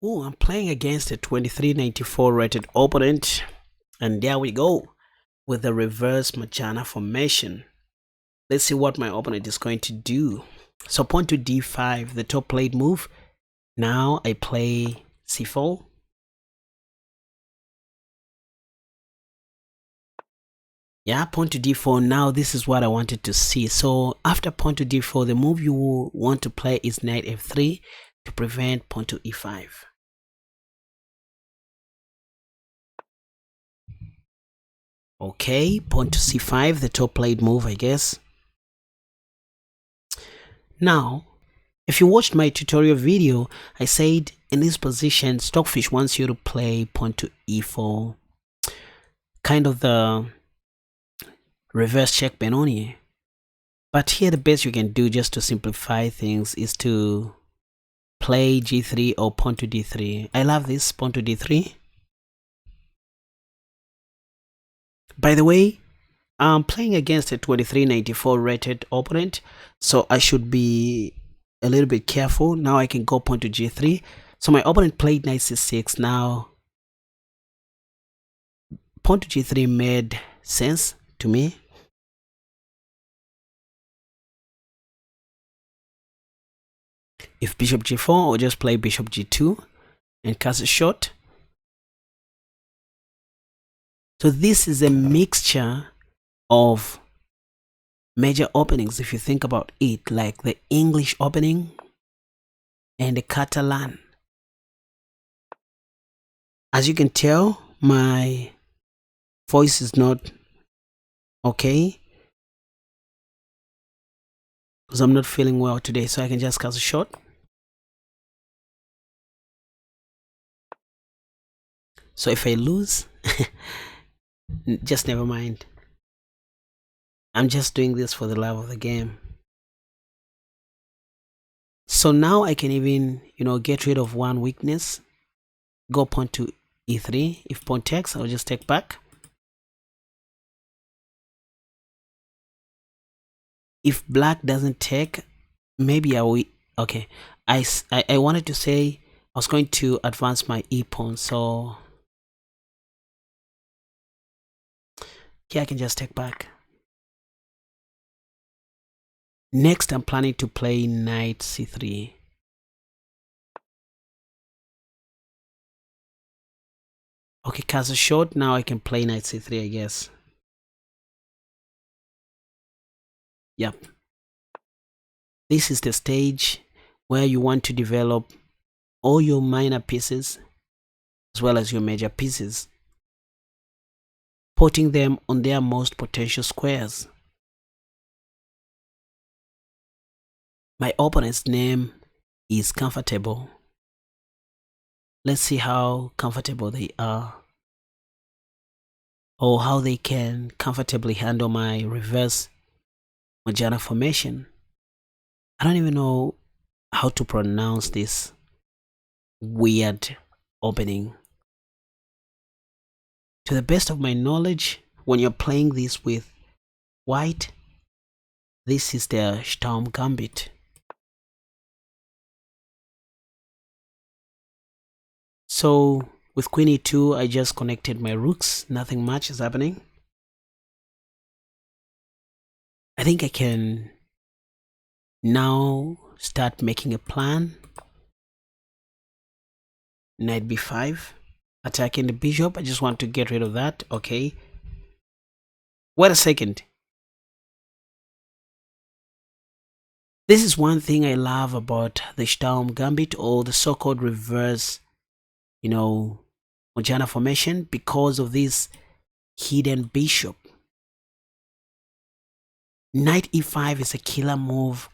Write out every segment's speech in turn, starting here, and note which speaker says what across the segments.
Speaker 1: Oh, I'm playing against a 2394 rated opponent, and there we go with the reverse Majana formation. Let's see what my opponent is going to do. So pawn to d5, the top played move. Now I play c4. Yeah, pawn to d4. Now this is what I wanted to see. So after pawn to d4, the move you want to play is knight f3 to prevent pawn to e5. Okay, pawn to c5, the top played move, I guess. Now, if you watched my tutorial video, I said in this position, Stockfish wants you to play pawn to e4, kind of the reverse check Benoni. But here the best you can do just to simplify things is to play g3 or pawn to d3. I love this, pawn to d3. By the way, I'm playing against a 2394 rated opponent, so I should be a little bit careful. Now I can go pawn to g3. So my opponent played knight c6. Now pawn to g3 made sense to me. If bishop g4, or just play bishop g2 and cast a shot. So this is a mixture of major openings, if you think about it, like the English opening and the Catalan. As you can tell, my voice is not okay because I'm not feeling well today, so I can just cast a shot. So if I lose, just never mind. I'm just doing this for the love of the game. So now I can even, get rid of one weakness. Go pawn to e3. If pawn takes, I'll just take back. If black doesn't take, maybe I will. Okay, I wanted to say I was going to advance my e pawn, so yeah, I can just take back. Next, I'm planning to play knight c3. Okay, cast a shot. Now I can play knight c3, I guess. Yep. This is the stage where you want to develop all your minor pieces as well as your major pieces, putting them on their most potential squares. My opponent's name is Comfortable. Let's see how comfortable they are, or how they can comfortably handle my reverse Majana formation. I don't even know how to pronounce this weird opening. To the best of my knowledge, when you're playing this with white, this is the Sturm Gambit. So with queen e2, I just connected my rooks. Nothing much is happening. I think I can now start making a plan. Knight b5, attacking the bishop. I just want to get rid of that. Okay. Wait a second. This is one thing I love about the Sturm Gambit, or the so-called reverse, Majana formation, because of this hidden bishop. Knight e5 is a killer move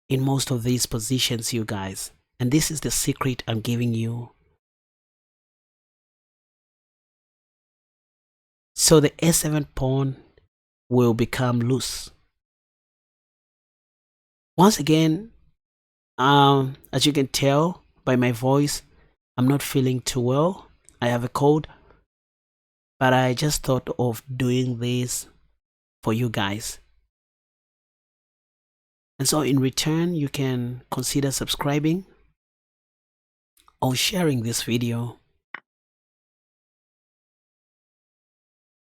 Speaker 1: in most of these positions, you guys. And this is the secret I'm giving you. So the a7 pawn will become loose. Once again, as you can tell by my voice, I'm not feeling too well. I have a cold, but I just thought of doing this for you guys. And so in return, you can consider subscribing, on sharing this video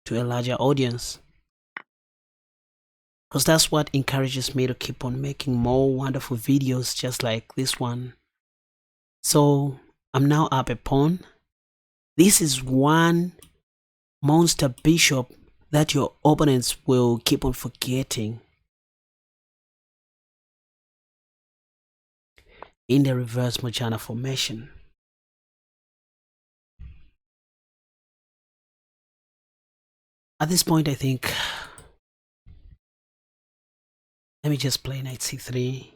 Speaker 1: to a larger audience, because that's what encourages me to keep on making more wonderful videos just like this one. So I'm now up a pawn. This is one monster bishop that your opponents will keep on forgetting. In the reverse Mojana formation. At this point, I think, let me just play knight c3.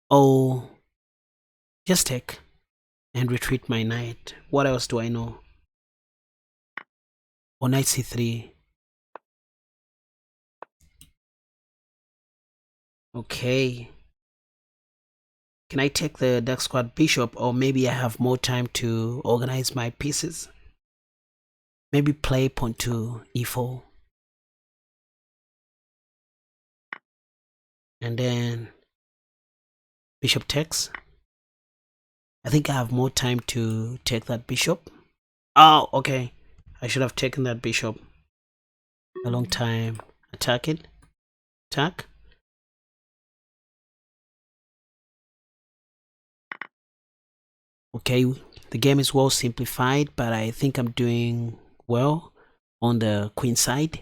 Speaker 1: Oh, just take and retreat my knight. What else do I know? Or knight c3. Okay. Can I take the dark squad bishop, or maybe I have more time to organize my pieces? Maybe play pawn to e4. And then bishop takes. I think I have more time to take that bishop. Oh, okay. I should have taken that bishop a long time. Attack it. Attack. Okay, the game is well simplified, but I think I'm doing well on the queen side.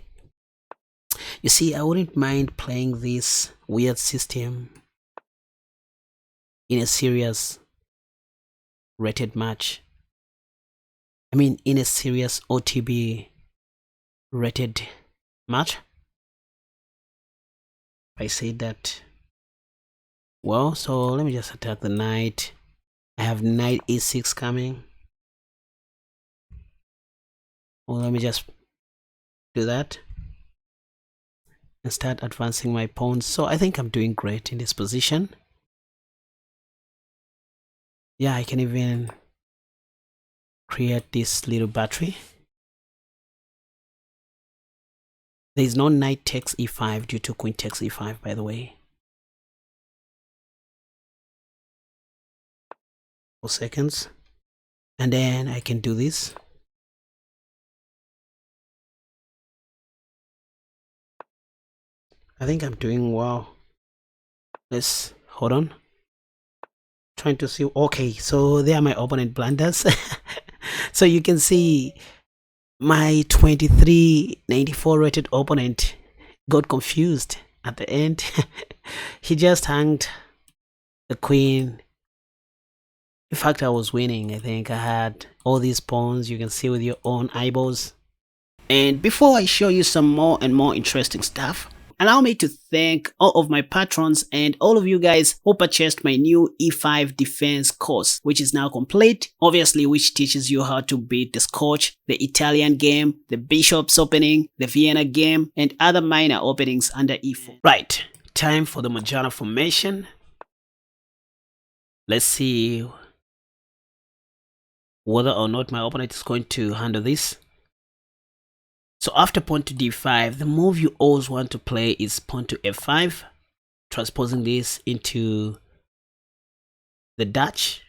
Speaker 1: You see, I wouldn't mind playing this weird system in a serious rated match. I mean, in a serious OTB rated match. I say that. Well, so let me just attack the knight. I have knight e6 coming. Well, let me just do that and start advancing my pawns. So I think I'm doing great in this position. Yeah, I can even create this little battery. There is no knight takes e5 due to queen takes e5, by the way. 4 seconds. And then I can do this. I think I'm doing well. Let's hold on. Trying to see. Okay, so there are my opponent blunders. So you can see my 2394 rated opponent got confused at the end. He just hanged the queen. In fact, I was winning. I think I had all these pawns. You can see with your own eyeballs. And before I show you some more and more interesting stuff, allow me to thank all of my patrons and all of you guys who purchased my new E5 defense course, which is now complete, obviously, which teaches you how to beat the Scotch, the Italian game, the Bishop's opening, the Vienna game, and other minor openings under E4. Right, time for the Mojana formation. Let's see whether or not my opponent is going to handle this. So after pawn to d5, the move you always want to play is pawn to f5, transposing this into the Dutch.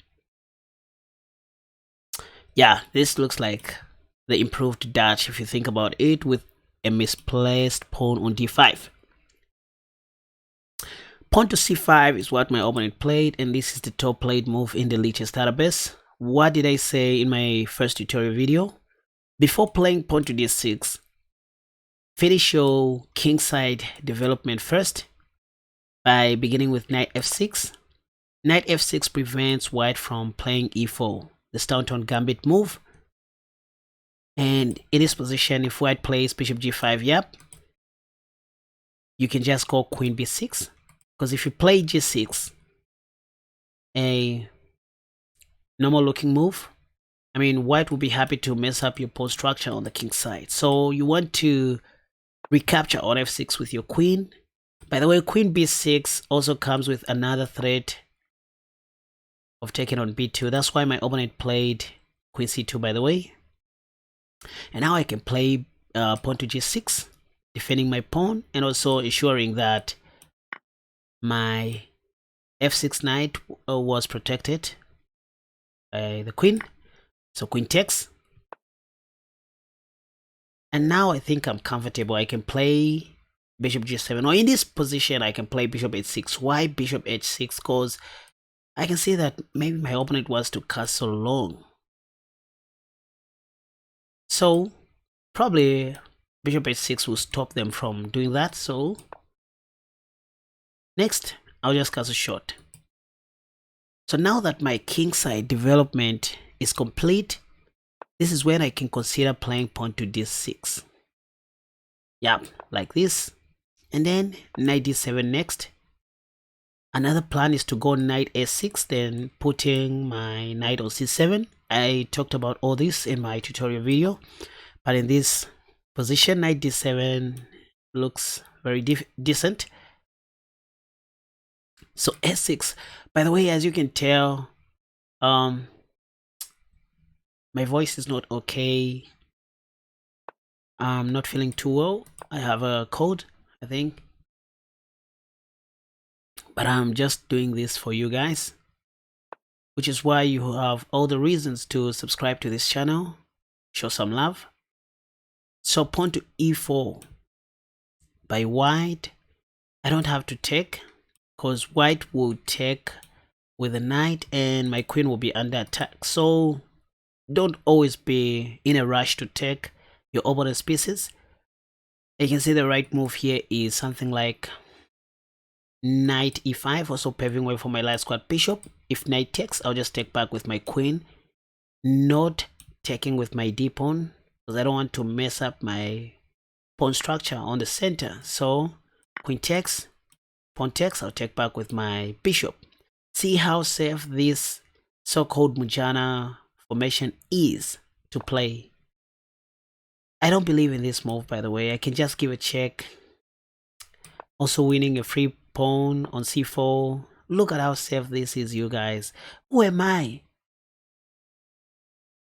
Speaker 1: Yeah, this looks like the improved Dutch if you think about it, with a misplaced pawn on d5. Pawn to c5 is what my opponent played, and this is the top played move in the Lichess database. What did I say in my first tutorial video? Before playing pawn to d6, finish your kingside development first by beginning with knight f6. Knight f6 prevents white from playing e4, the Sturm Gambit move. And in this position, if white plays bishop g5, yep, you can just go queen b6. Because if you play g6, a normal looking move, I mean, white will be happy to mess up your pawn structure on the king side. So you want to recapture on f6 with your queen. By the way, queen b6 also comes with another threat of taking on b2. That's why my opponent played queen c2, by the way. And now I can play pawn to g6, defending my pawn and also ensuring that my f6 knight was protected by the queen, so queen takes. And now I think I'm comfortable. I can play bishop g7, or in this position I can play bishop h6. Why bishop h6? Because I can see that maybe my opponent wants to castle long, so probably bishop h6 will stop them from doing that. So next I'll just castle short. So now that my kingside development is complete, this is when I can consider playing pawn to d6. Yeah, like this. And then knight d7 next. Another plan is to go knight a6, then putting my knight on c7. I talked about all this in my tutorial video, but in this position, knight d7 looks very decent. So a6. By the way, as you can tell, my voice is not okay. I'm not feeling too well. I have a cold, I think, but I'm just doing this for you guys, which is why you have all the reasons to subscribe to this channel, show some love. So pawn to e4 by white. I don't have to take, because white will take with the knight and my queen will be under attack. So don't always be in a rush to take your opponent's pieces. You can see the right move here is something like knight e5, also paving way for my light squad bishop. If knight takes, I'll just take back with my queen, not taking with my d pawn, because I don't want to mess up my pawn structure on the center. So queen takes, pawn takes, I'll take back with my bishop. See how safe this so-called Mujana formation is to play. I don't believe in this move, by the way. I can just give a check. Also winning a free pawn on c4. Look at how safe this is, you guys. Who am I?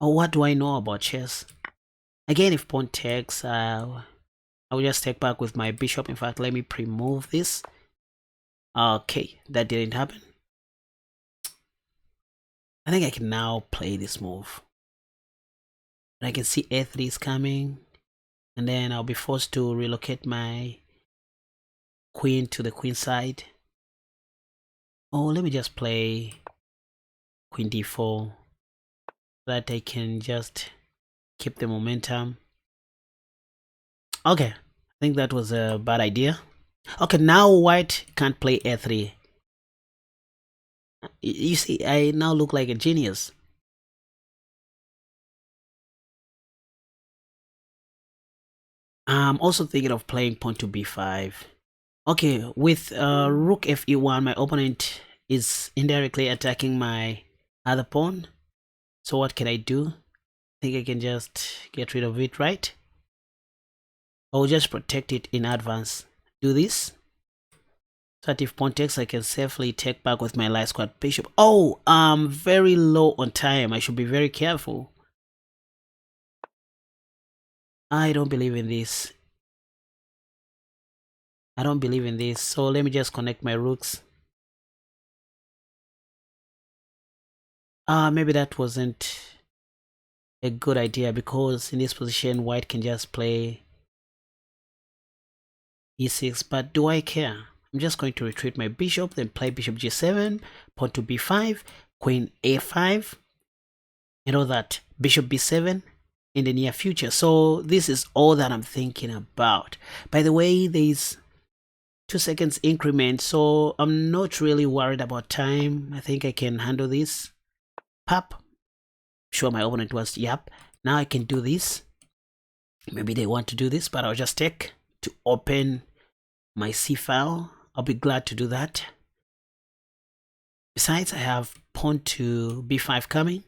Speaker 1: Or what do I know about chess? Again, if pawn takes, I will just take back with my bishop. In fact, let me pre-move this. Okay, that didn't happen. I think I can now play this move. I can see a3 is coming, and then I'll be forced to relocate my queen to the queen side. Oh, let me just play queen d4 so that I can just keep the momentum. Okay, I think that was a bad idea. Okay, now white can't play a3. You see, I now look like a genius. I'm also thinking of playing pawn to b5. Okay, with rook fe1, my opponent is indirectly attacking my other pawn. So what can I do? I think I can just get rid of it, right? I'll just protect it in advance. Do this. So that if pawn takes, I can safely take back with my light squad bishop. Oh, I'm very low on time. I should be very careful. I don't believe in this. I don't believe in this. So let me just connect my rooks. Maybe that wasn't a good idea, because in this position, white can just play e6. But do I care? I'm just going to retreat my bishop, then play bishop g7, pawn to b5, queen a5, and all that. Bishop b7 in the near future. So this is all that I'm thinking about. By the way, there's 2 seconds increment, so I'm not really worried about time. I think I can handle this. Pop. Sure, my opponent wants, yep. Now I can do this. Maybe they want to do this, but I'll just take to open my C file. I'll be glad to do that. Besides, I have pawn to b5 coming.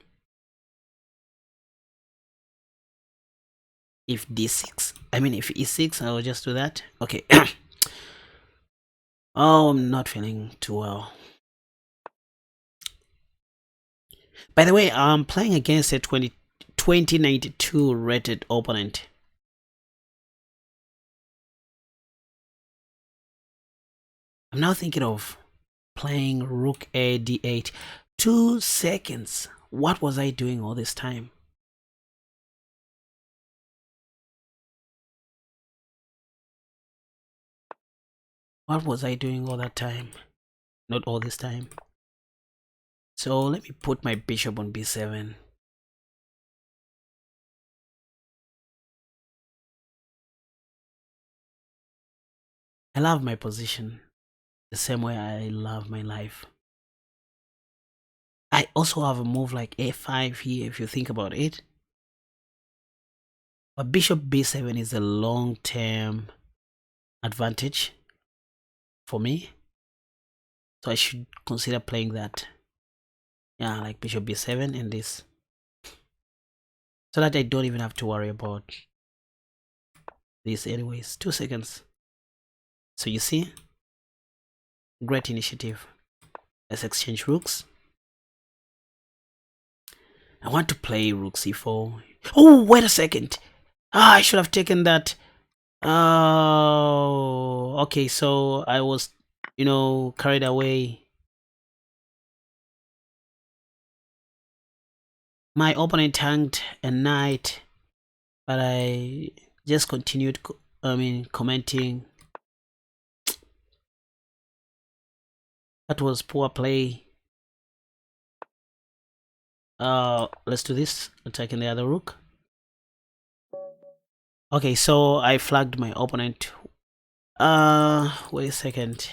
Speaker 1: If d6, I mean if e6, I'll just do that. Okay. Oh, I'm not feeling too well. By the way, I'm playing against a 2092 rated opponent. I'm now thinking of playing rook a d8. 2 seconds. What was I doing all this time? What was I doing all that time? Not all this time. So let me put my bishop on b7. I love my position the same way I love my life. I also have a move like a5 here if you think about it. But bishop b7 is a long-term advantage for me. So I should consider playing that. Yeah, like bishop b7 and this. So that I don't even have to worry about this anyways. 2 seconds. So you see? Great initiative. Let's exchange rooks. I want to play rook c4. Oh, wait a second. I should have taken that. Oh, okay. So I was, carried away. My opponent hanged a knight, but I just continued, commenting. That was poor play. Let's do this. Attacking the other rook. Okay, so I flagged my opponent. Wait a second.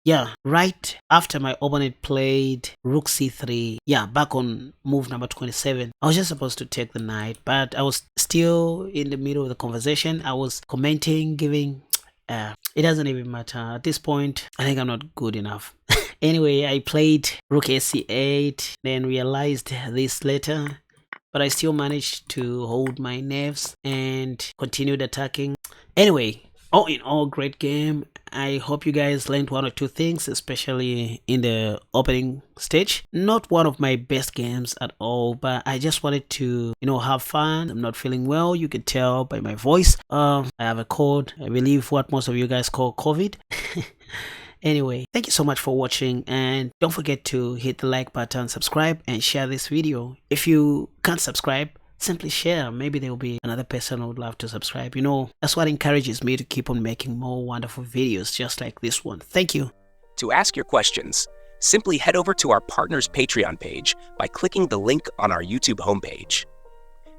Speaker 1: Yeah, right after my opponent played rook c3. Yeah, back on move number 27. I was just supposed to take the knight, but I was still in the middle of the conversation. I was commenting, giving... it doesn't even matter. At this point, I think I'm not good enough. Anyway, I played rook ac8, then realized this later, but I still managed to hold my nerves and continued attacking. Anyway, all in all, great game. I hope you guys learned one or two things, especially in the opening stage. Not one of my best games at all, but I just wanted to, have fun. I'm not feeling well. You can tell by my voice. I have a cold. I believe what most of you guys call COVID. Anyway, thank you so much for watching, and don't forget to hit the like button, subscribe, and share this video. If you can't subscribe, simply share. Maybe there will be another person who would love to subscribe. That's what encourages me to keep on making more wonderful videos just like this one. Thank you.
Speaker 2: To ask your questions, simply head over to our partner's Patreon page by clicking the link on our YouTube homepage.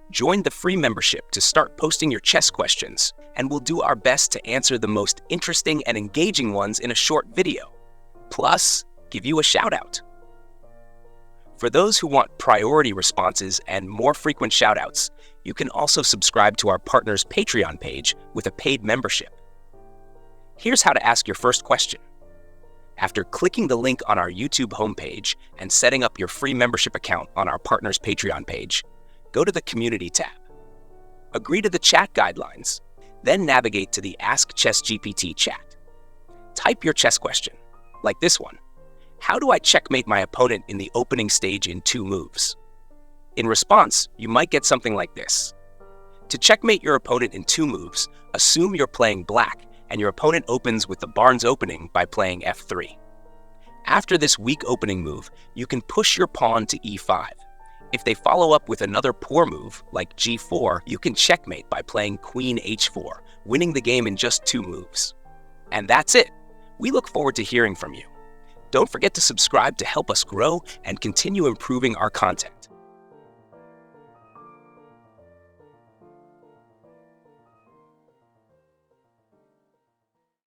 Speaker 2: Join the free membership to start posting your chess questions, and we'll do our best to answer the most interesting and engaging ones in a short video. Plus, give you a shout out. For those who want priority responses and more frequent shoutouts, you can also subscribe to our partner's Patreon page with a paid membership. Here's how to ask your first question. After clicking the link on our YouTube homepage and setting up your free membership account on our partner's Patreon page, go to the Community tab. Agree to the chat guidelines, then navigate to the Ask ChessGPT chat. Type your chess question, like this one. How do I checkmate my opponent in the opening stage in 2 moves? In response, you might get something like this. To checkmate your opponent in 2 moves, assume you're playing black and your opponent opens with the Barnes opening by playing f3. After this weak opening move, you can push your pawn to e5. If they follow up with another poor move, like g4, you can checkmate by playing queen h4, winning the game in just 2 moves. And that's it. We look forward to hearing from you. Don't forget to subscribe to help us grow and continue improving our content.